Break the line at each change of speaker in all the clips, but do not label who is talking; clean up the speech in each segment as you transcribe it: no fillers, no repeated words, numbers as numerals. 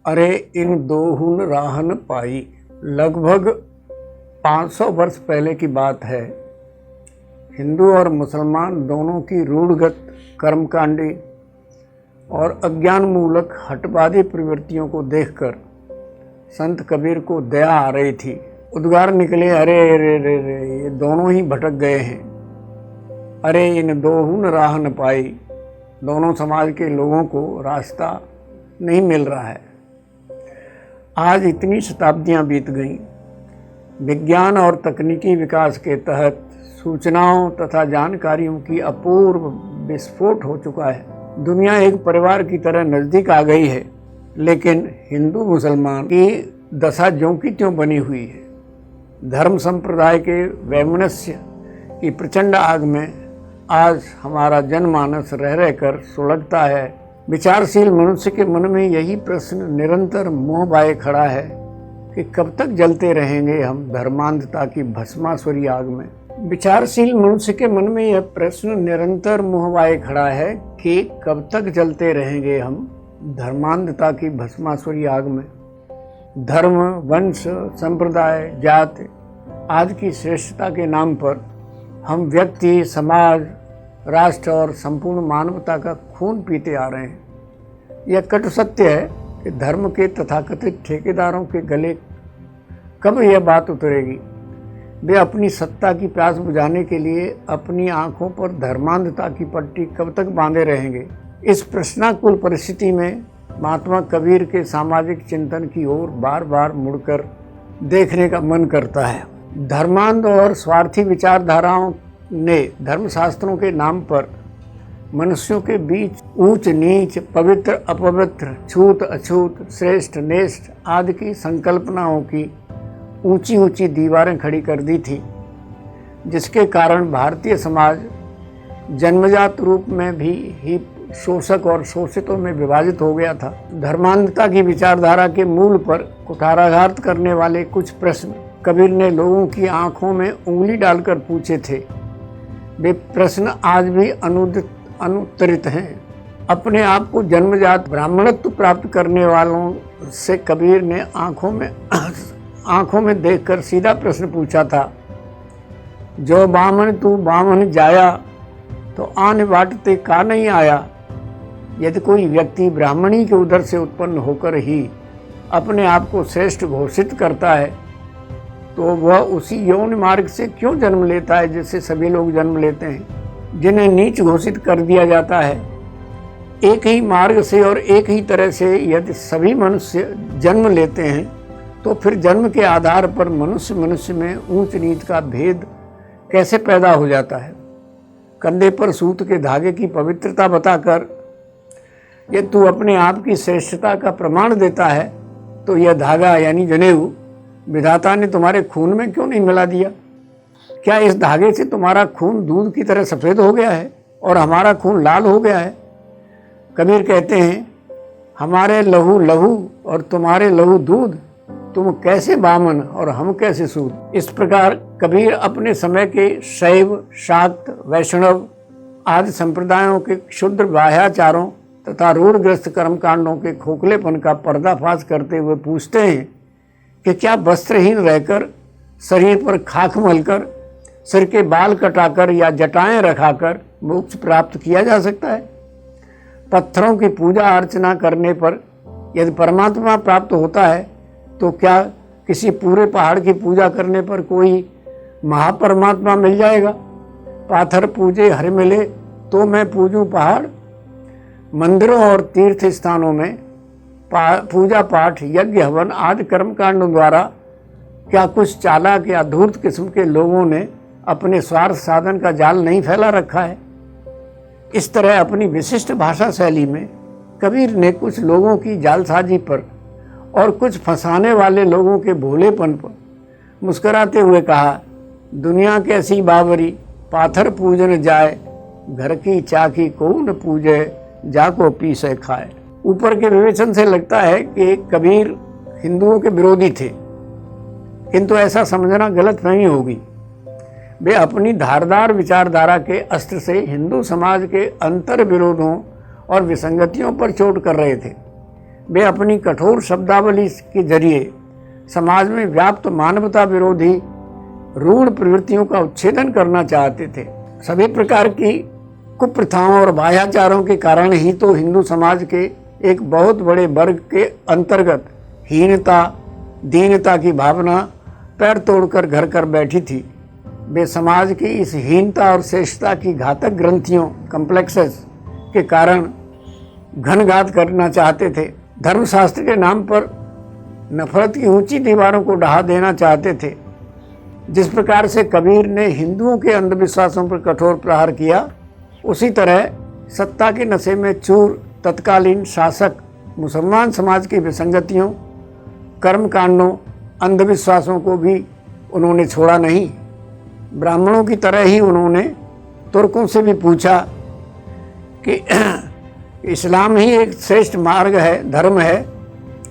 अरे इन दोहुन राहन पाई। लगभग 500 वर्ष पहले की बात है। हिंदू और मुसलमान दोनों की रूढ़गत कर्मकांडी और अज्ञान मूलक हटवादी प्रवृत्तियों को देखकर संत कबीर को दया आ रही थी। उद्गार निकले, अरे रे रे रे, ये दोनों ही भटक गए हैं। अरे इन दोहुन राह न पाई। दोनों समाज के लोगों को रास्ता नहीं मिल रहा है। आज इतनी शताब्दियां बीत गईं, विज्ञान और तकनीकी विकास के तहत सूचनाओं तथा जानकारियों की अपूर्व विस्फोट हो चुका है। दुनिया एक परिवार की तरह नज़दीक आ गई है, लेकिन हिंदू मुसलमान की दशा ज्यों की त्यों बनी हुई है। धर्म संप्रदाय के वैमनस्य की प्रचंड आग में आज हमारा जनमानस रह रहकर सुलगता है। विचारशील मनुष्य के मन में यही प्रश्न निरंतर मोह बाए खड़ा है कि कब तक जलते रहेंगे हम धर्मांधता की भस्मासुरी आग में। विचारशील मनुष्य के मन में यह प्रश्न निरंतर मोह बाए खड़ा है कि कब तक जलते रहेंगे हम धर्मांधता की भस्मासुरी आग में। धर्म, वंश, संप्रदाय, जाति आदि की श्रेष्ठता के नाम पर हम व्यक्ति, समाज, राष्ट्र और संपूर्ण मानवता का खून पीते आ रहे हैं। यह कटु सत्य है कि धर्म के तथाकथित ठेकेदारों के गले कब यह बात उतरेगी। वे अपनी सत्ता की प्यास बुझाने के लिए अपनी आंखों पर धर्मांधता की पट्टी कब तक बांधे रहेंगे। इस प्रश्नाकुल परिस्थिति में महात्मा कबीर के सामाजिक चिंतन की ओर बार बार मुड़कर देखने का मन करता है। धर्मांध और स्वार्थी विचारधाराओं ने धर्मशास्त्रों के नाम पर मनुष्यों के बीच ऊंच नीच, पवित्र अपवित्र, छूत अछूत, श्रेष्ठ नेष्ठ आदि की संकल्पनाओं की ऊंची ऊंची दीवारें खड़ी कर दी थी, जिसके कारण भारतीय समाज जन्मजात रूप में भी ही शोषक और शोषितों में विभाजित हो गया था। धर्मांधता की विचारधारा के मूल पर कुठाराघात करने वाले कुछ प्रश्न कबीर ने लोगों की आंखों में उंगली डालकर पूछे थे। वे प्रश्न आज भी अनुत्तरित हैं। अपने आप को जन्मजात ब्राह्मणत्व प्राप्त करने वालों से कबीर ने आंखों में देखकर सीधा प्रश्न पूछा था, जो बामन तू बामन जाया, तो आन बाटते का नहीं आया। यदि कोई व्यक्ति ब्राह्मणी के उदर से उत्पन्न होकर ही अपने आप को श्रेष्ठ घोषित करता है, तो वह उसी यौन मार्ग से क्यों जन्म लेता है जिससे सभी लोग जन्म लेते हैं, जिन्हें नीच घोषित कर दिया जाता है। एक ही मार्ग से और एक ही तरह से यदि सभी मनुष्य जन्म लेते हैं, तो फिर जन्म के आधार पर मनुष्य में ऊंच नीच का भेद कैसे पैदा हो जाता है। कंधे पर सूत के धागे की पवित्रता बताकर यदि तू अपने आप की श्रेष्ठता का प्रमाण देता है, तो यह धागा यानी जनेऊ विधाता ने तुम्हारे खून में क्यों नहीं मिला दिया? क्या इस धागे से तुम्हारा खून दूध की तरह सफ़ेद हो गया है और हमारा खून लाल हो गया है? कबीर कहते हैं, हमारे लहू लहू और तुम्हारे लहू दूध, तुम कैसे बामन और हम कैसे सूद। इस प्रकार कबीर अपने समय के शैव, शाक्त, वैष्णव आदि संप्रदायों के क्षुद्र बाह्याचारों तथा रूढ़ग्रस्त कर्मकांडों के खोखलेपन का पर्दाफाश करते हुए पूछते हैं कि क्या वस्त्रहीन रहकर, शरीर पर खाक मलकर, सिर के बाल कटाकर या जटाएं रखाकर मोक्ष प्राप्त किया जा सकता है? पत्थरों की पूजा अर्चना करने पर यदि परमात्मा प्राप्त होता है, तो क्या किसी पूरे पहाड़ की पूजा करने पर कोई महापरमात्मा मिल जाएगा? पाथर पूजे हर मिले तो मैं पूजूं पहाड़। मंदिरों और तीर्थ स्थानों में पूजा पाठ, यज्ञ, हवन आदि कर्मकांडों द्वारा क्या कुछ चालाक या धूर्त किस्म के लोगों ने अपने स्वार्थ साधन का जाल नहीं फैला रखा है? इस तरह अपनी विशिष्ट भाषा शैली में कबीर ने कुछ लोगों की जालसाजी पर और कुछ फंसाने वाले लोगों के भोलेपन पर मुस्कुराते हुए कहा, दुनिया कैसी बावरी, पाथर पूजन जाए, घर की चाकी को न पूजे, जाको पी से खाए। ऊपर के विवेचन से लगता है कि कबीर हिंदुओं के विरोधी थे, किंतु ऐसा समझना गलत नहीं होगी। वे अपनी धारदार विचारधारा के अस्त्र से हिंदू समाज के अंतर विरोधों और विसंगतियों पर चोट कर रहे थे। वे अपनी कठोर शब्दावली के जरिए समाज में व्याप्त मानवता विरोधी रूढ़ प्रवृत्तियों का उच्छेदन करना चाहते थे। सभी प्रकार की कुप्रथाओं और बाह्याचारों के कारण ही तो हिंदू समाज के एक बहुत बड़े वर्ग के अंतर्गत हीनता, दीनता की भावना पैर तोड़कर घर कर बैठी थी। वे समाज की इस हीनता और श्रेष्ठता की घातक ग्रंथियों कॉम्प्लेक्सेस के कारण घनघात करना चाहते थे। धर्मशास्त्र के नाम पर नफरत की ऊंची दीवारों को ढहा देना चाहते थे। जिस प्रकार से कबीर ने हिंदुओं के अंधविश्वासों पर कठोर प्रहार किया, उसी तरह सत्ता के नशे में चूर तत्कालीन शासक मुसलमान समाज की विसंगतियों, कर्मकांडों, अंधविश्वासों को भी उन्होंने छोड़ा नहीं। ब्राह्मणों की तरह ही उन्होंने तुर्कों से भी पूछा कि इस्लाम ही एक श्रेष्ठ मार्ग है, धर्म है,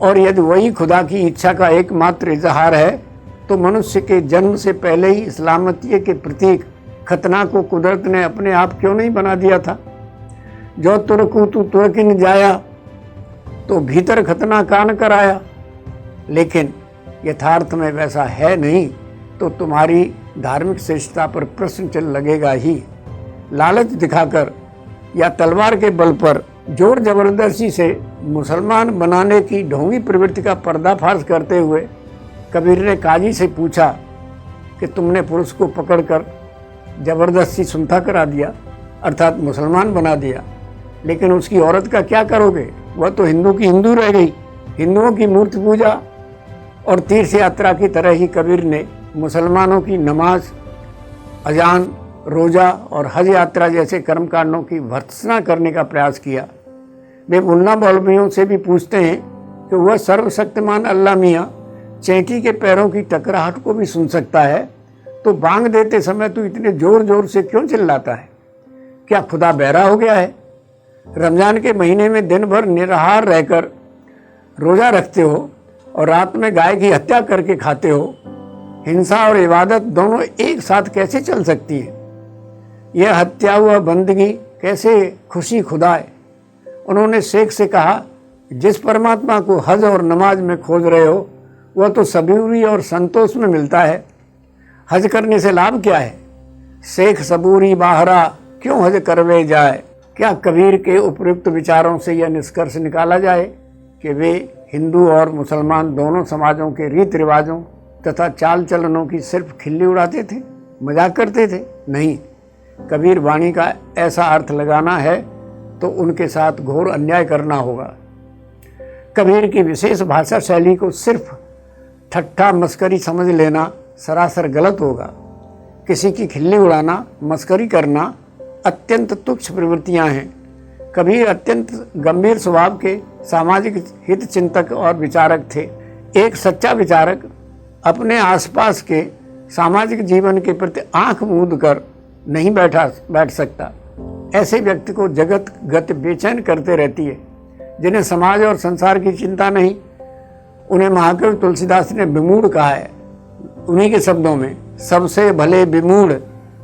और यदि वही खुदा की इच्छा का एकमात्र इजहार है तो मनुष्य के जन्म से पहले ही इस्लामतीय के प्रतीक खतना को कुदरत ने अपने आप क्यों नहीं बना दिया था। जो तुर्कू तू तुर्किन जाया, तो भीतर खतना कान कर आया। लेकिन यथार्थ में वैसा है नहीं, तो तुम्हारी धार्मिक श्रेष्ठता पर प्रश्न चल लगेगा ही। लालच दिखाकर या तलवार के बल पर जोर जबरदस्ती से मुसलमान बनाने की ढोंगी प्रवृत्ति का पर्दाफाश करते हुए कबीर ने काजी से पूछा कि तुमने पुरुष को पकड़कर जबरदस्ती सुनता करा दिया, अर्थात मुसलमान बना दिया, लेकिन उसकी औरत का क्या करोगे? वह तो हिंदू की हिंदू रह गई। हिंदुओं की मूर्ति पूजा और तीर्थ यात्रा की तरह ही कबीर ने मुसलमानों की नमाज, अजान, रोज़ा और हज यात्रा जैसे कर्मकांडों की भर्त्सना करने का प्रयास किया। वे मुल्ला मौलवियों से भी पूछते हैं कि वह सर्वशक्तिमान अल्लाह मियाँ चैंटी के पैरों की टकराहट को भी सुन सकता है, तो बांग देते समय तू इतने जोर जोर से क्यों चिल्लाता है? क्या खुदा बहरा हो गया है? रमज़ान के महीने में दिन भर निराहार रहकर रोज़ा रखते हो और रात में गाय की हत्या करके खाते हो। हिंसा और इबादत दोनों एक साथ कैसे चल सकती है? यह हत्या हुआ बंदगी कैसे खुशी खुदा है? उन्होंने शेख से कहा, जिस परमात्मा को हज और नमाज में खोज रहे हो वह तो सबूरी और संतोष में मिलता है। हज करने से लाभ क्या है? शेख सबूरी बाहरा क्यों हज करवे जाए? क्या कबीर के उपयुक्त विचारों से यह निष्कर्ष निकाला जाए कि वे हिंदू और मुसलमान दोनों समाजों के रीति रिवाजों तथा चाल चलनों की सिर्फ खिल्ली उड़ाते थे, मजाक करते थे? नहीं, कबीर वाणी का ऐसा अर्थ लगाना है तो उनके साथ घोर अन्याय करना होगा। कबीर की विशेष भाषा शैली को सिर्फ ठट्ठा मस्करी समझ लेना सरासर गलत होगा। किसी की खिल्ली उड़ाना, मस्करी करना अत्यंत तुच्छ प्रवृत्तियां हैं। कबीर अत्यंत गंभीर स्वभाव के सामाजिक हित चिंतक और विचारक थे। एक सच्चा विचारक अपने आसपास के सामाजिक जीवन के प्रति आंख मूंद कर नहीं बैठ सकता। ऐसे व्यक्ति को जगत गति बेचैन करते रहती है। जिन्हें समाज और संसार की चिंता नहीं, उन्हें महाकवि तुलसीदास ने विमूढ़ कहा है। उन्हीं के शब्दों में, सबसे भले विमूढ़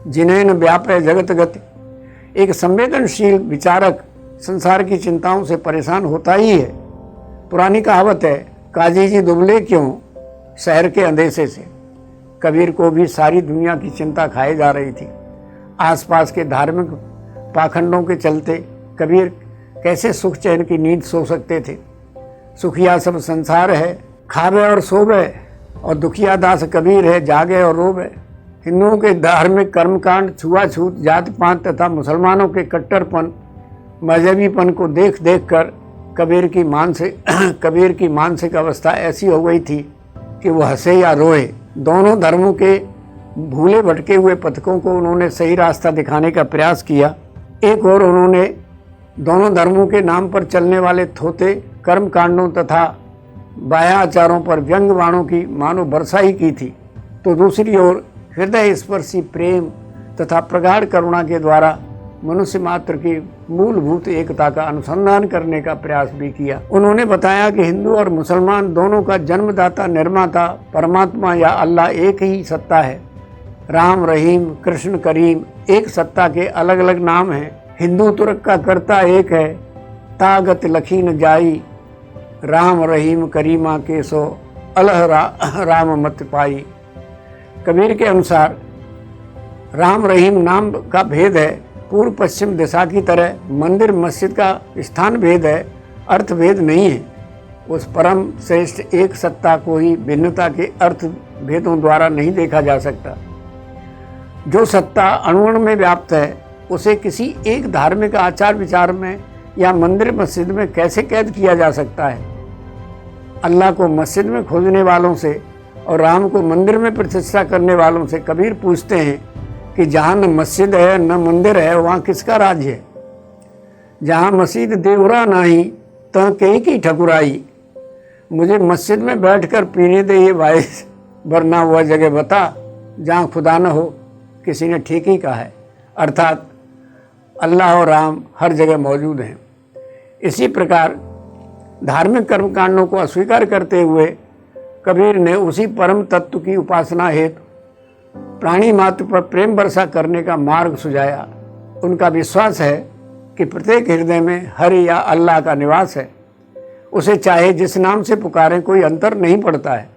जिन्हें न व्यापे जगत गति। एक संवेदनशील विचारक संसार की चिंताओं से परेशान होता ही है। पुरानी कहावत है, काजी जी दुबले क्यों शहर के अंधेसे से। कबीर को भी सारी दुनिया की चिंता खाए जा रही थी। आसपास के धार्मिक पाखंडों के चलते कबीर कैसे सुख चैन की नींद सो सकते थे। सुखिया सब संसार है, खावे और सोवे, और दुखिया दास कबीर है, जागे और रोवे। हिंदुओं के धार्मिक कर्मकांड, छुआछूत, जात पात तथा मुसलमानों के कट्टरपन, मजहबीपन को देख देख कर कबीर की मानसिक अवस्था ऐसी हो गई थी कि वह हंसे या रोए। दोनों धर्मों के भूले भटके हुए पथिकों को उन्होंने सही रास्ता दिखाने का प्रयास किया। एक और उन्होंने दोनों धर्मों के नाम पर चलने वाले थोते कर्म कांडों तथा बाह्याचारों पर व्यंग बाणों की मानो वर्षा ही की थी, तो दूसरी ओर हृदय स्पर्शी प्रेम तथा प्रगाढ़ करुणा के द्वारा मनुष्य मात्र की मूलभूत एकता का अनुसंधान करने का प्रयास भी किया। उन्होंने बताया कि हिंदू और मुसलमान दोनों का जन्मदाता, निर्माता, परमात्मा या अल्लाह एक ही सत्ता है। राम, रहीम, कृष्ण, करीम एक सत्ता के अलग अलग नाम हैं। हिंदू तुर्क का कर्ता एक है, तागत लखीन जाई, राम रहीम करीमा के सो अलह राम मत पाई। कबीर के अनुसार राम रहीम नाम का भेद है, पूर्व पश्चिम दिशा की तरह मंदिर मस्जिद का स्थान भेद है, अर्थ भेद नहीं है। उस परम श्रेष्ठ एक सत्ता को ही भिन्नता के अर्थ भेदों द्वारा नहीं देखा जा सकता। जो सत्ता अणु में व्याप्त है उसे किसी एक धार्मिक आचार विचार में या मंदिर मस्जिद में कैसे कैद किया जा सकता है। अल्लाह को मस्जिद में खोजने वालों से और राम को मंदिर में प्रतिष्ठा करने वालों से कबीर पूछते हैं कि जहाँ न मस्जिद है न मंदिर है वहाँ किसका राज है। जहाँ मस्जिद देवरा नाही तहाँ कहीं की ठकुराई। मुझे मस्जिद में बैठकर पीने दे ये वाइस वरना वह जगह बता जहाँ खुदा न हो। किसी ने ठीक ही कहा है, अर्थात अल्लाह और राम हर जगह मौजूद हैं। इसी प्रकार धार्मिक कर्मकांडों को अस्वीकार करते हुए कबीर ने उसी परम तत्व की उपासना हेतु प्राणी मात्र पर प्रेम वर्षा करने का मार्ग सुझाया। उनका विश्वास है कि प्रत्येक हृदय में हरि या अल्लाह का निवास है। उसे चाहे जिस नाम से पुकारें कोई अंतर नहीं पड़ता है।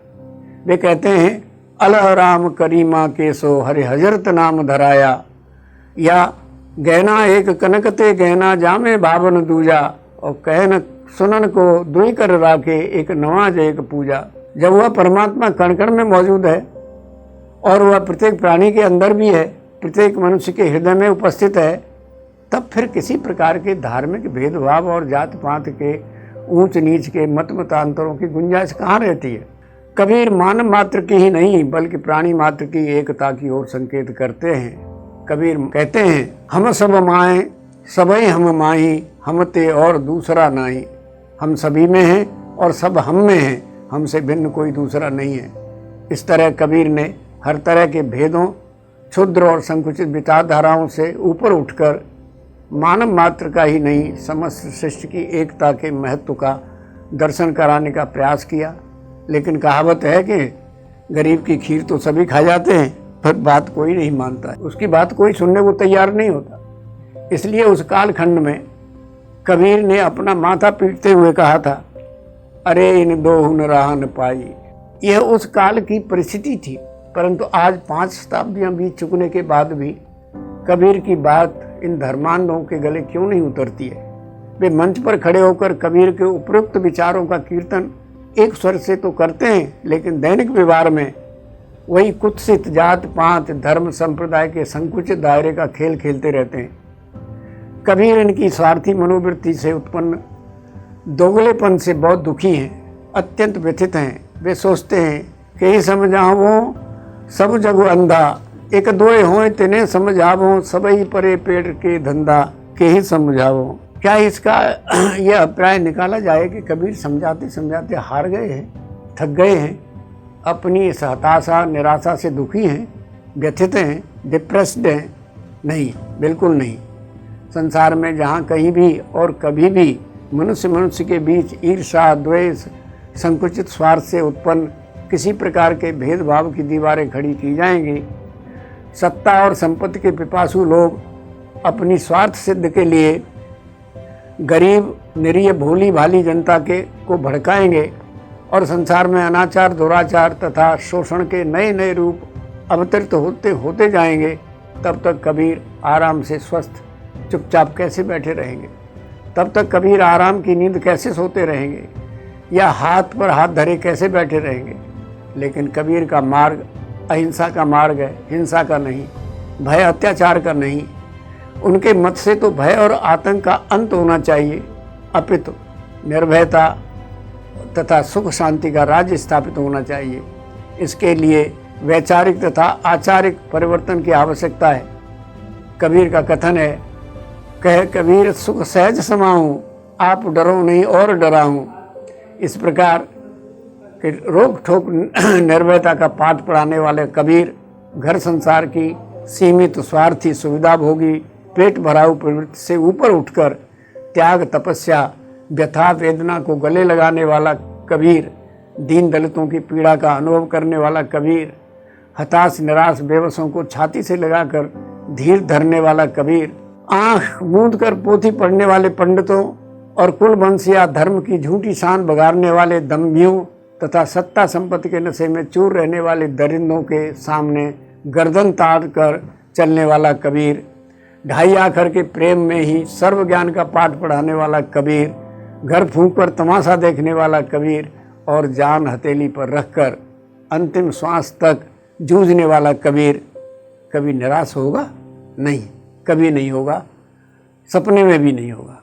वे कहते हैं अलह राम करीमा के सो हरि हजरत नाम धराया, या गहना एक कनकते गहना जामे भावन दूजा, और कहन सुनन को दुई कर राखे एक नवाज एक पूजा। जब वह परमात्मा कण कण में मौजूद है और वह प्रत्येक प्राणी के अंदर भी है, प्रत्येक मनुष्य के हृदय में उपस्थित है, तब फिर किसी प्रकार के धार्मिक भेदभाव और जात पात के ऊंच नीच के मत मतांतरों की गुंजाइश कहाँ रहती है। कबीर मानव मात्र की ही नहीं बल्कि प्राणी मात्र की एकता की ओर संकेत करते हैं। कबीर कहते हैं हम सब माएँ सबई हम माही, हम ते और दूसरा नहीं। हम सभी में हैं और सब हम में हैं, हमसे भिन्न कोई दूसरा नहीं है। इस तरह कबीर ने हर तरह के भेदों, क्षुद्र और संकुचित विचारधाराओं से ऊपर उठकर मानव मात्र का ही नहीं समस्त सृष्टि की एकता के महत्व का दर्शन कराने का प्रयास किया। लेकिन कहावत है कि गरीब की खीर तो सभी खा जाते हैं पर बात कोई नहीं मानता है, उसकी बात कोई सुनने को तैयार नहीं होता। इसलिए उस कालखंड में कबीर ने अपना माथा पीटते हुए कहा था, अरे इन दो हुन राह न पाई। यह उस काल की परिस्थिति थी, परंतु आज 5 शताब्दियां बीत चुकने के बाद भी कबीर की बात इन धर्मांधों के गले क्यों नहीं उतरती है। वे मंच पर खड़े होकर कबीर के उपयुक्त विचारों का कीर्तन एक स्वर से तो करते हैं, लेकिन दैनिक व्यवहार में वही कुत्सित जात पात धर्म संप्रदाय के संकुचित दायरे का खेल खेलते रहते हैं। कबीर इनकी स्वार्थी मनोवृत्ति से उत्पन्न दोगलेपन से बहुत दुखी हैं, अत्यंत व्यथित हैं। वे सोचते हैं कि ही समझावो सब जग अंधा, एक दोए होए तिने समझावो सबई परे पेड़ के धंधा के ही समझावो। क्या इसका यह अभिप्राय निकाला जाए कि कबीर समझाते समझाते हार गए हैं, थक गए हैं, अपनी इस हताशा निराशा से दुखी हैं, व्यथित हैं, डिप्रेस्ड हैं? नहीं, बिल्कुल नहीं। संसार में जहाँ कहीं भी और कभी भी मनुष्य के बीच ईर्ष्या, द्वेष, संकुचित स्वार्थ से उत्पन्न किसी प्रकार के भेदभाव की दीवारें खड़ी की जाएंगी, सत्ता और संपत्ति के पिपासु लोग अपनी स्वार्थ सिद्ध के लिए गरीब निरीह भोली भाली जनता को भड़काएंगे और संसार में अनाचार, दुराचार तथा शोषण के नए नए रूप अवतरित होते जाएंगे, तब तक कबीर आराम से स्वस्थ चुपचाप कैसे बैठे रहेंगे? तब तक कबीर आराम की नींद कैसे सोते रहेंगे या हाथ पर हाथ धरे कैसे बैठे रहेंगे? लेकिन कबीर का मार्ग अहिंसा का मार्ग है, हिंसा का नहीं, भय अत्याचार का नहीं। उनके मत से तो भय और आतंक का अंत होना चाहिए, अपितु निर्भयता तथा सुख शांति का राज्य स्थापित होना चाहिए। इसके लिए वैचारिक तथा आचारिक परिवर्तन की आवश्यकता है। कबीर का कथन है, कह कबीर सुख सहज समाऊं, आप डरो नहीं और डराऊं। इस प्रकार कि रोक ठोक निर्भयता का पाठ पढ़ाने वाले कबीर घर संसार की सीमित स्वार्थी सुविधा भोगी पेट भराऊ प्रवृत्ति से ऊपर उठकर त्याग, तपस्या, व्यथा वेदना को गले लगाने वाला कबीर, दीन दलितों की पीड़ा का अनुभव करने वाला कबीर, हताश निराश बेबसों को छाती से लगाकर धीर धरने वाला कबीर, आँख मूंद कर पोथी पढ़ने वाले पंडितों और कुलवंश या धर्म की झूठी शान बगाड़ने वाले दम्भियों तथा सत्ता संपत्ति के नशे में चूर रहने वाले दरिंदों के सामने गर्दन ताड़ कर चलने वाला कबीर, ढाई आखर के प्रेम में ही सर्व ज्ञान का पाठ पढ़ाने वाला कबीर, घर फूंक कर तमाशा देखने वाला कबीर और जान हथेली पर रखकर अंतिम श्वास तक जूझने वाला कबीर कभी निराश होगा नहीं, कभी नहीं होगा, सपने में भी नहीं होगा।